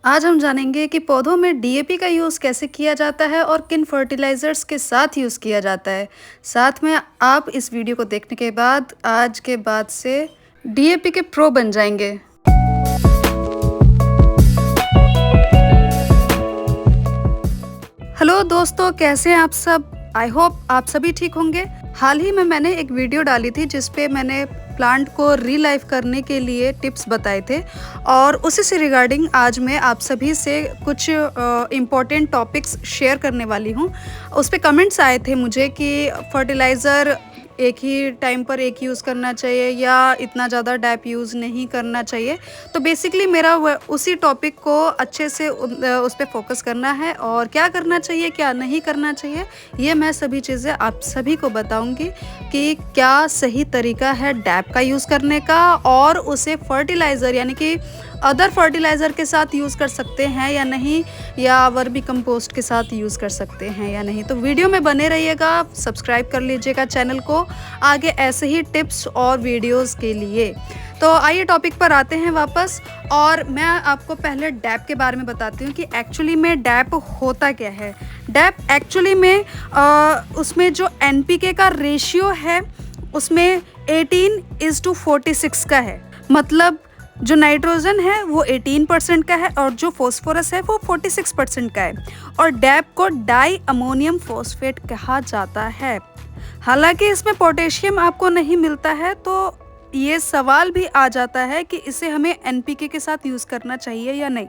आज हम जानेंगे कि पौधों में डीएपी का यूज़ कैसे किया जाता है और किन फर्टिलाइज़र्स के साथ यूज़ किया जाता है। साथ में आप इस वीडियो को देखने के बाद आज के बाद से डीएपी के प्रो बन जाएंगे। हेलो दोस्तों, कैसे हैं आप सब? आई होप आप सभी ठीक होंगे। हाल ही में मैंने एक वीडियो डाली थी जिस पे मैंने प्लांट को रीलाइफ करने के लिए टिप्स बताए थे और उसी से रिगार्डिंग आज मैं आप सभी से कुछ इम्पॉर्टेंट टॉपिक्स शेयर करने वाली हूँ। उस पे कमेंट्स आए थे मुझे कि फर्टिलाइज़र एक ही टाइम पर एक यूज़ करना चाहिए या इतना ज़्यादा डैप यूज़ नहीं करना चाहिए। तो बेसिकली मेरा उसी टॉपिक को अच्छे से उस पर फोकस करना है और क्या करना चाहिए क्या नहीं करना चाहिए, ये मैं सभी चीज़ें आप सभी को बताऊंगी कि क्या सही तरीका है डैप का यूज़ करने का और उसे फर्टिलाइज़र यानी कि अदर फर्टिलाइज़र के साथ यूज़ कर सकते हैं या नहीं, या वर्मी कंपोस्ट के साथ यूज़ कर सकते हैं या नहीं। तो वीडियो में बने रहिएगा, सब्सक्राइब कर लीजिएगा चैनल को आगे ऐसे ही टिप्स और वीडियोस के लिए। तो आइए टॉपिक पर आते हैं वापस और मैं आपको पहले डैप के बारे में बताती हूँ कि एक्चुअली में डैप होता क्या है। डैप एक्चुअली में उसमें जो एनपीके का रेशियो है उसमें 18:46 का है। मतलब जो नाइट्रोजन है वो 18% का है और जो फॉस्फोरस है वो 46% का है। और डैप को डाई अमोनियम फॉस्फेट कहा जाता है। हालांकि इसमें पोटेशियम आपको नहीं मिलता है, तो ये सवाल भी आ जाता है कि इसे हमें एनपीके के साथ यूज़ करना चाहिए या नहीं।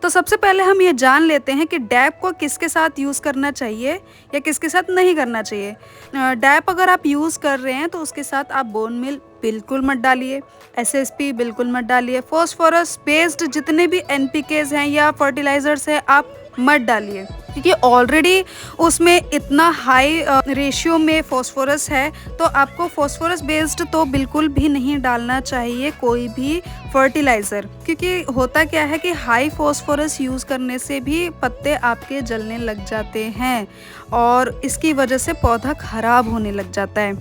तो सबसे पहले हम ये जान लेते हैं कि डैप को किसके साथ यूज़ करना चाहिए या किसके साथ नहीं करना चाहिए। डैप अगर आप यूज़ कर रहे हैं तो उसके साथ आप बोन मील बिल्कुल मत डालिए, एसएसपी बिल्कुल मत डालिए, फॉस्फोरस बेस्ड जितने भी एनपीकेज हैं या फर्टिलाइजर्स हैं आप मत डालिए, क्योंकि ऑलरेडी उसमें इतना हाई रेशियो में फॉस्फोरस है। तो आपको फॉस्फोरस बेस्ड तो बिल्कुल भी नहीं डालना चाहिए कोई भी फर्टिलाइज़र, क्योंकि होता क्या है कि हाई फॉस्फोरस यूज़ करने से भी पत्ते आपके जलने लग जाते हैं और इसकी वजह से पौधा खराब होने लग जाता है।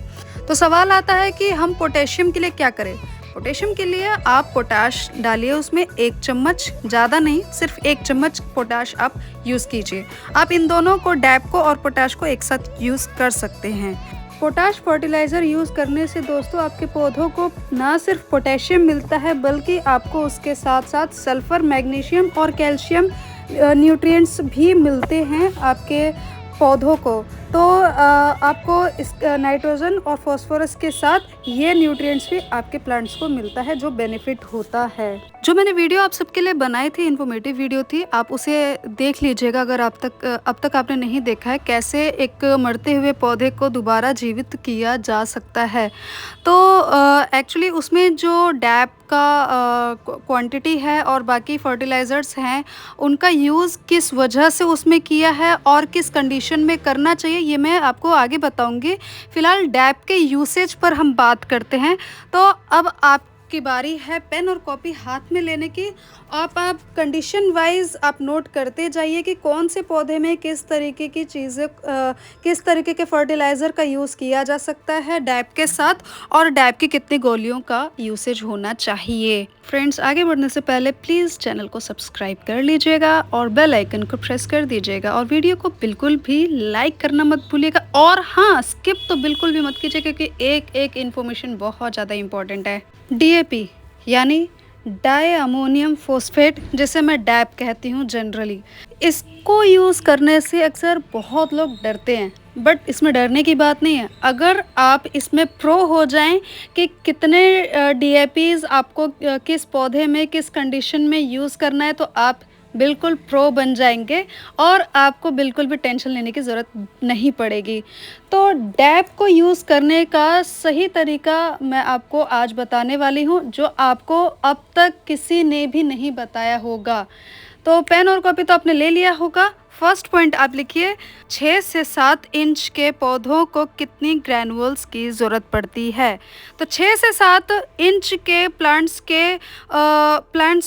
तो सवाल आता है कि हम पोटेशियम के लिए क्या करें। पोटेशियम के लिए आप पोटाश डालिए, उसमें 1 चम्मच, ज़्यादा नहीं, सिर्फ 1 चम्मच पोटाश आप यूज़ कीजिए। आप इन दोनों को, डैप को और पोटाश को एक साथ यूज़ कर सकते हैं। पोटाश फर्टिलाइज़र यूज़ करने से दोस्तों आपके पौधों को ना सिर्फ पोटेशियम मिलता है बल्कि आपको उसके साथ साथ सल्फ़र, मैग्नीशियम और कैल्शियम न्यूट्रिएंट्स भी मिलते हैं आपके पौधों को। तो आपको इस नाइट्रोजन और फॉस्फोरस के साथ ये न्यूट्रिएंट्स भी आपके प्लांट्स को मिलता है, जो बेनिफिट होता है। जो मैंने वीडियो आप सबके लिए बनाई थी, इन्फॉर्मेटिव वीडियो थी, आप उसे देख लीजिएगा अगर अब तक आपने नहीं देखा है, कैसे एक मरते हुए पौधे को दोबारा जीवित किया जा सकता है। तो एक्चुअली उसमें जो डैप का क्वांटिटी है और बाकी फर्टिलाइज़र्स हैं उनका यूज़ किस वजह से उसमें किया है और किस कंडीशन में करना चाहिए, ये मैं आपको आगे बताऊंगी। फ़िलहाल डैप के यूसेज पर हम बात करते हैं। तो अब आपकी बारी है पेन और कॉपी हाथ में लेने की। आप कंडीशन वाइज आप नोट करते जाइए कि कौन से पौधे में किस तरीके की चीज़ें, किस तरीके के फर्टिलाइज़र का यूज़ किया जा सकता है डैप के साथ और डैप की कितनी गोलियों का यूसेज होना चाहिए। फ्रेंड्स, आगे बढ़ने से पहले प्लीज़ चैनल को सब्सक्राइब कर लीजिएगा और बेल आइकन को प्रेस कर दीजिएगा और वीडियो को बिल्कुल भी लाइक करना मत भूलिएगा। और हाँ, स्किप तो बिल्कुल भी मत कीजिए क्योंकि एक एक इन्फॉर्मेशन बहुत ज़्यादा इंपॉर्टेंट है। डीएपी यानी डाई अमोनियम फॉस्फेट, जिसे मैं डैप कहती हूँ जनरली, इसको यूज़ करने से अक्सर बहुत लोग डरते हैं, बट इसमें डरने की बात नहीं है। अगर आप इसमें प्रो हो जाएं कि कितने डीएपीज़ आपको किस पौधे में किस कंडीशन में यूज़ करना है, तो आप बिल्कुल प्रो बन जाएंगे और आपको बिल्कुल भी टेंशन लेने की ज़रूरत नहीं पड़ेगी। तो डैप को यूज़ करने का सही तरीका मैं आपको आज बताने वाली हूँ, जो आपको अब तक किसी ने भी नहीं बताया होगा। तो पेन और कॉपी तो आपने ले लिया होगा। फर्स्ट पॉइंट आप लिखिए, 6 से 7 इंच के पौधों को कितनी ग्रैनुअल्स की ज़रूरत पड़ती है। तो 6 से 7 इंच के प्लांट्स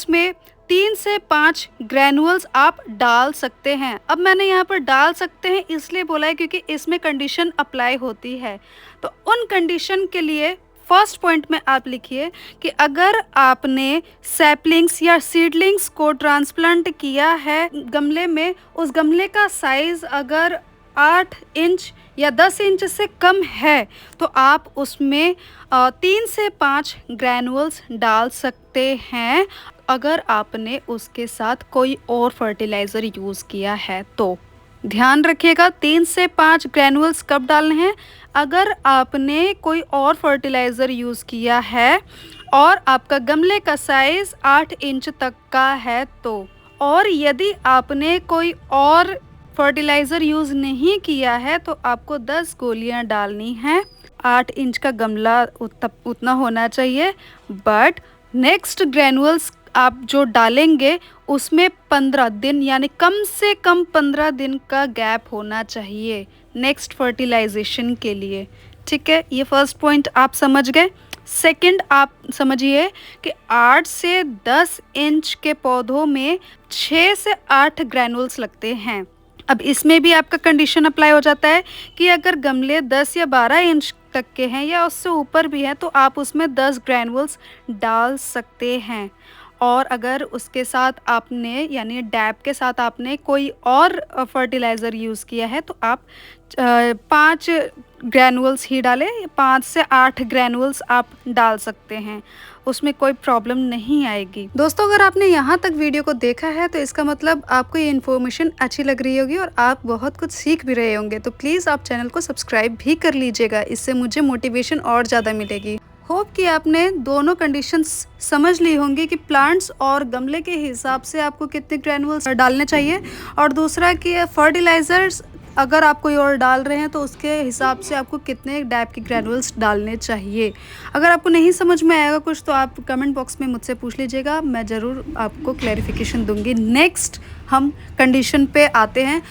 में 3 से 5 ग्रैनुअल्स आप डाल सकते हैं। अब मैंने यहाँ पर डाल सकते हैं इसलिए बोला है क्योंकि इसमें कंडीशन अप्लाई होती है। तो उन कंडीशन के लिए फर्स्ट पॉइंट में आप लिखिए कि अगर आपने सैपलिंग्स या सीडलिंग्स को ट्रांसप्लांट किया है गमले में, उस गमले का साइज़ अगर 8 इंच या 10 इंच से कम है तो आप उसमें 3 से 5 ग्रैनुअल्स डाल सकते हैं अगर आपने उसके साथ कोई और फर्टिलाइज़र यूज़ किया है तो। ध्यान रखिएगा 3 से 5 ग्रैनुअल्स कब डालने हैं, अगर आपने कोई और फर्टिलाइज़र यूज़ किया है और आपका गमले का साइज़ 8 इंच तक का है तो। और यदि आपने कोई और फर्टिलाइज़र यूज़ नहीं किया है तो आपको 10 गोलियां डालनी हैं। 8 इंच का गमला उतना होना चाहिए, बट नेक्स्ट ग्रैनुअल्स आप जो डालेंगे उसमें 15 दिन यानी कम से कम 15 दिन का गैप होना चाहिए नेक्स्ट फर्टिलाइजेशन के लिए। ठीक है, ये फर्स्ट पॉइंट आप समझ गए। सेकंड आप समझिए कि 8 से 10 इंच के पौधों में 6 से 8 ग्रैनुअल्स लगते हैं। अब इसमें भी आपका कंडीशन अप्लाई हो जाता है कि अगर गमले 10 या 12 इंच तक के हैं या उससे ऊपर भी हैं तो आप उसमें 10 ग्रैनुअल्स डाल सकते हैं। और अगर उसके साथ आपने यानी डैप के साथ आपने कोई और फर्टिलाइज़र यूज़ किया है तो आप 5 ग्रैनुअल्स ही डालें, 5 से 8 ग्रैनुअल्स आप डाल सकते हैं, उसमें कोई प्रॉब्लम नहीं आएगी। दोस्तों, अगर आपने यहाँ तक वीडियो को देखा है तो इसका मतलब आपको ये इन्फॉर्मेशन अच्छी लग रही होगी और आप बहुत कुछ सीख भी रहे होंगे। तो प्लीज़ आप चैनल को सब्सक्राइब भी कर लीजिएगा, इससे मुझे मोटिवेशन और ज़्यादा मिलेगी। होप कि आपने दोनों कंडीशंस समझ ली होंगी कि प्लांट्स और गमले के हिसाब से आपको कितने ग्रैनुअल्स डालने चाहिए, और दूसरा कि फर्टिलाइज़र्स अगर आप कोई और डाल रहे हैं तो उसके हिसाब से आपको कितने डैप के ग्रैनुअल्स डालने चाहिए। अगर आपको नहीं समझ में आएगा कुछ तो आप कमेंट बॉक्स में मुझसे पूछ लीजिएगा, मैं ज़रूर आपको क्लैरिफिकेशन दूंगी। नेक्स्ट हम कंडीशन पे आते हैं।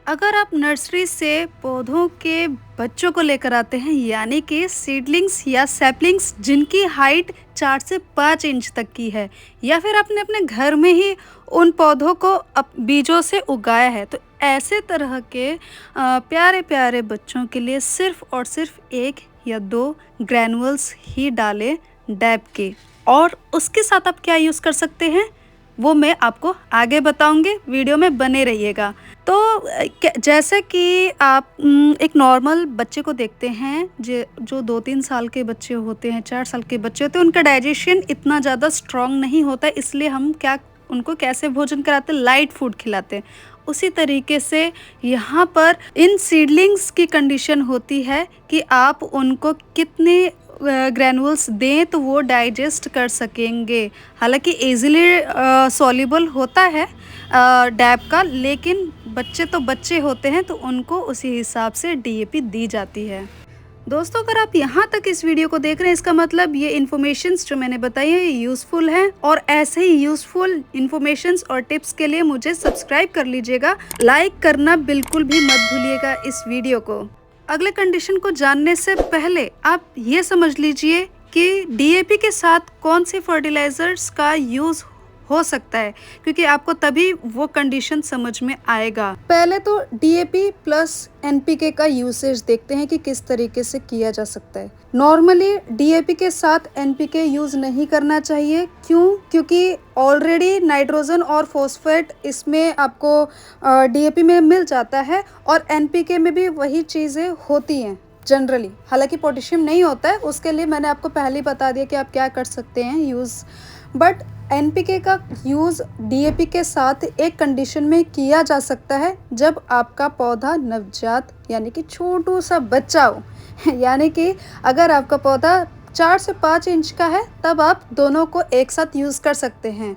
अगर आप नर्सरी से पौधों के बच्चों को लेकर आते हैं यानी कि सीडलिंग्स या सैपलिंग्स जिनकी हाइट 4 से 5 इंच तक की है, या फिर आपने अपने घर में ही उन पौधों को बीजों से उगाया है, तो ऐसे तरह के प्यारे प्यारे बच्चों के लिए सिर्फ और सिर्फ 1 या 2 ग्रैनुअल्स ही डालें डैप के। और उसके साथ आप क्या यूज़ कर सकते हैं वो मैं आपको आगे बताऊंगी, वीडियो में बने रहिएगा। तो जैसे कि आप एक नॉर्मल बच्चे को देखते हैं जो 2-3 साल के बच्चे होते हैं, 4 साल के बच्चे होते हैं, उनका डाइजेशन इतना ज़्यादा स्ट्रॉन्ग नहीं होता, इसलिए हम उनको कैसे भोजन कराते हैं, लाइट फूड खिलाते हैं। उसी तरीके से यहाँ पर इन सीडलिंग्स की कंडीशन होती है कि आप उनको कितने ग्रैनुअल्स दें तो वो डाइजेस्ट कर सकेंगे। हालांकि इजीली सॉल्युबल होता है डैप का, लेकिन बच्चे तो बच्चे होते हैं तो उनको उसी हिसाब से डीएपी दी जाती है। दोस्तों, अगर आप यहाँ तक इस वीडियो को देख रहे हैं इसका मतलब ये इन्फॉर्मेशंस जो मैंने बताई है ये यूज़फुल हैं, और ऐसे ही यूज़फुल इन्फॉर्मेशंस और टिप्स के लिए मुझे सब्सक्राइब कर लीजिएगा। लाइक करना बिल्कुल भी मत भूलिएगा इस वीडियो को। अगले कंडीशन को जानने से पहले आप ये समझ लीजिए कि डीएपी के साथ कौन से फर्टिलाइज़र्स का यूज़ हो सकता है, क्योंकि आपको तभी वो कंडीशन समझ में आएगा। पहले तो डीएपी प्लस एनपीके का यूसेज देखते हैं कि किस तरीके से किया जा सकता है। नॉर्मली डीएपी के साथ एनपीके यूज़ नहीं करना चाहिए। क्यों? क्योंकि ऑलरेडी नाइट्रोजन और फॉस्फेट इसमें आपको डीएपी में मिल जाता है और एनपीके में भी वही चीज़ें होती हैं जनरली। हालांकि पोटेशियम नहीं होता है, उसके लिए मैंने आपको पहले ही बता दिया कि आप क्या कर सकते हैं यूज़। बट एनपीके का यूज़ डीएपी के साथ एक कंडीशन में किया जा सकता है, जब आपका पौधा नवजात यानी कि छोटू सा बच्चा हो यानी कि अगर आपका पौधा 4 से 5 इंच का है तब आप दोनों को एक साथ यूज़ कर सकते हैं।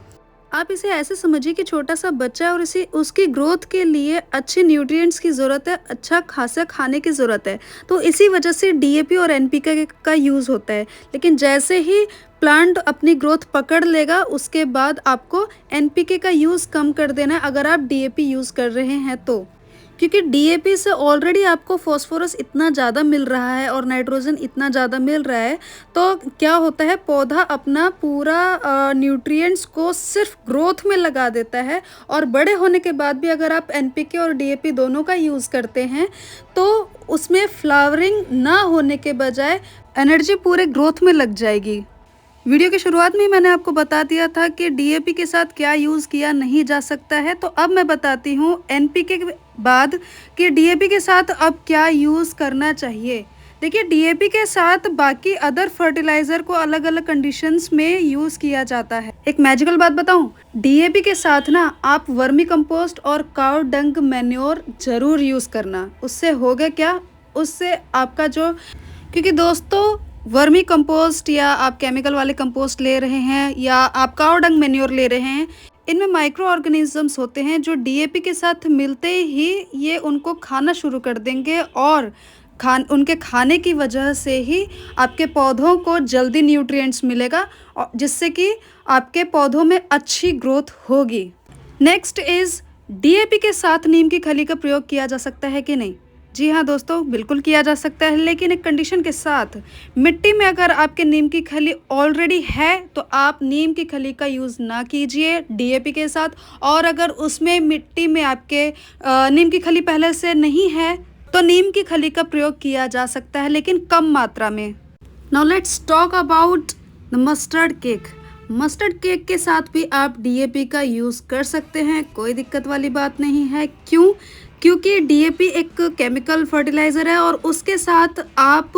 आप इसे ऐसे समझिए कि छोटा सा बच्चा है और उसकी ग्रोथ के लिए अच्छे न्यूट्रिएंट्स की ज़रूरत है, अच्छा खासा खाने की ज़रूरत है, तो इसी वजह से डीएपी और एनपीके का यूज़ होता है। लेकिन जैसे ही प्लांट अपनी ग्रोथ पकड़ लेगा उसके बाद आपको एनपीके का यूज़ कम कर देना है अगर आप डीएपी यूज़ कर रहे हैं तो, क्योंकि डीएपी से ऑलरेडी आपको फॉस्फोरस इतना ज़्यादा मिल रहा है और नाइट्रोजन इतना ज़्यादा मिल रहा है, तो क्या होता है पौधा अपना पूरा न्यूट्रिएंट्स को सिर्फ ग्रोथ में लगा देता है, और बड़े होने के बाद भी अगर आप एनपीके और डीएपी दोनों का यूज़ करते हैं तो उसमें फ्लावरिंग ना होने के बजाय एनर्जी पूरे ग्रोथ में लग जाएगी। वीडियो की शुरुआत में ही मैंने आपको बता दिया था कि डीएपी के साथ क्या यूज़ किया नहीं जा सकता है, तो अब मैं बताती हूँ एनपीके के बाद कि डीएपी के साथ अब क्या यूज़ करना चाहिए। देखिए, डीएपी के साथ बाकी अदर फर्टिलाइज़र को अलग अलग कंडीशंस में यूज़ किया जाता है। एक मैजिकल बात बताऊँ, डीएपी के साथ ना आप वर्मी कंपोस्ट और काउ डंग मैन्योर ज़रूर यूज़ करना। उससे होगा क्या, उससे आपका जो, क्योंकि दोस्तों वर्मी कंपोस्ट या आप केमिकल वाले कंपोस्ट ले रहे हैं या आप काउ डंग मैन्योर ले रहे हैं, इनमें माइक्रो ऑर्गेनिजम्स होते हैं जो डीएपी के साथ मिलते ही ये उनको खाना शुरू कर देंगे और उनके खाने की वजह से ही आपके पौधों को जल्दी न्यूट्रिएंट्स मिलेगा और जिससे कि आपके पौधों में अच्छी ग्रोथ होगी। नेक्स्ट इज़, डीएपी के साथ नीम की खली का प्रयोग किया जा सकता है कि नहीं? जी हाँ दोस्तों, बिल्कुल किया जा सकता है, लेकिन एक कंडीशन के साथ। मिट्टी में अगर आपके नीम की खली ऑलरेडी है तो आप नीम की खली का यूज़ ना कीजिए डीएपी के साथ, और अगर उसमें मिट्टी में आपके नीम की खली पहले से नहीं है तो नीम की खली का प्रयोग किया जा सकता है, लेकिन कम मात्रा में। Now let's talk about the mustard cake. Mustard cake के साथ भी आप डीएपी का यूज़ कर सकते हैं, कोई दिक्कत वाली बात नहीं है। क्यों? क्योंकि डीएपी एक केमिकल फर्टिलाइज़र है और उसके साथ आप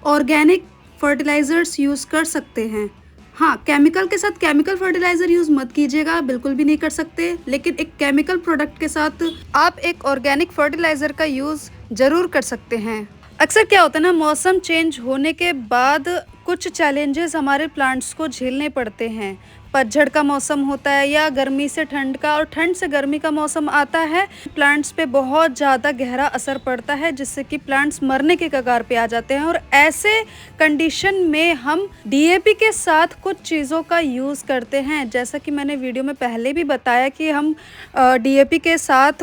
ऑर्गेनिक फर्टिलाइज़र्स यूज़ कर सकते हैं। हाँ, केमिकल के साथ केमिकल फर्टिलाइज़र यूज़ मत कीजिएगा, बिल्कुल भी नहीं कर सकते, लेकिन एक केमिकल प्रोडक्ट के साथ आप एक ऑर्गेनिक फर्टिलाइज़र का यूज़ ज़रूर कर सकते हैं। अक्सर क्या होता है ना, मौसम चेंज होने के बाद कुछ चैलेंजेस हमारे प्लांट्स को झेलने पड़ते हैं। पतझड़ का मौसम होता है या गर्मी से ठंड का और ठंड से गर्मी का मौसम आता है, प्लांट्स पे बहुत ज़्यादा गहरा असर पड़ता है जिससे कि प्लांट्स मरने के कगार पे आ जाते हैं। और ऐसे कंडीशन में हम डीएपी के साथ कुछ चीज़ों का यूज़ करते हैं, जैसा कि मैंने वीडियो में पहले भी बताया कि हम डीएपी के साथ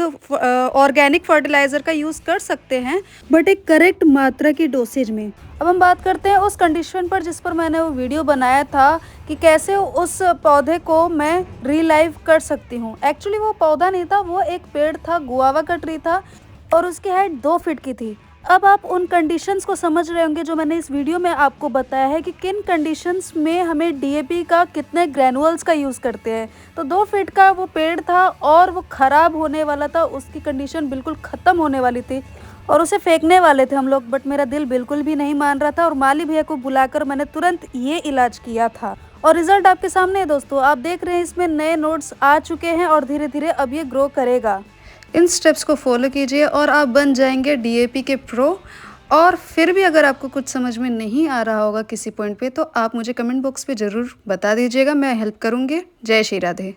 ऑर्गेनिक फर्टिलाइज़र का यूज़ कर सकते हैं, बट एक करेक्ट मात्रा की डोसेज में। अब हम बात करते हैं उस कंडीशन पर जिस पर मैंने वो वीडियो बनाया था कि कैसे उस पौधे को मैं रीलाइव कर सकती हूँ। एक्चुअली वो पौधा नहीं था, वो एक पेड़ था, गुआवा का ट्री था और उसकी हाइट 2 फीट की थी। अब आप उन कंडीशंस को समझ रहे होंगे जो मैंने इस वीडियो में आपको बताया है कि किन कंडीशंस में हमें डीएपी का कितने ग्रैनुअल्स का यूज़ करते हैं। तो 2 फीट का वो पेड़ था और वो ख़राब होने वाला था, उसकी कंडीशन बिल्कुल ख़त्म होने वाली थी और उसे फेंकने वाले थे हम लोग, बट मेरा दिल बिल्कुल भी नहीं मान रहा था और माली भैया को बुलाकर मैंने तुरंत ये इलाज किया था और रिजल्ट आपके सामने है दोस्तों। आप देख रहे हैं इसमें नए नोड्स आ चुके हैं और धीरे धीरे अब ये ग्रो करेगा। इन स्टेप्स को फॉलो कीजिए और आप बन जाएंगे डीएपी के प्रो। और फिर भी अगर आपको कुछ समझ में नहीं आ रहा होगा किसी पॉइंट पे, तो आप मुझे कमेंट बॉक्स पे ज़रूर बता दीजिएगा, मैं हेल्प करूँगी। जय श्री राधे।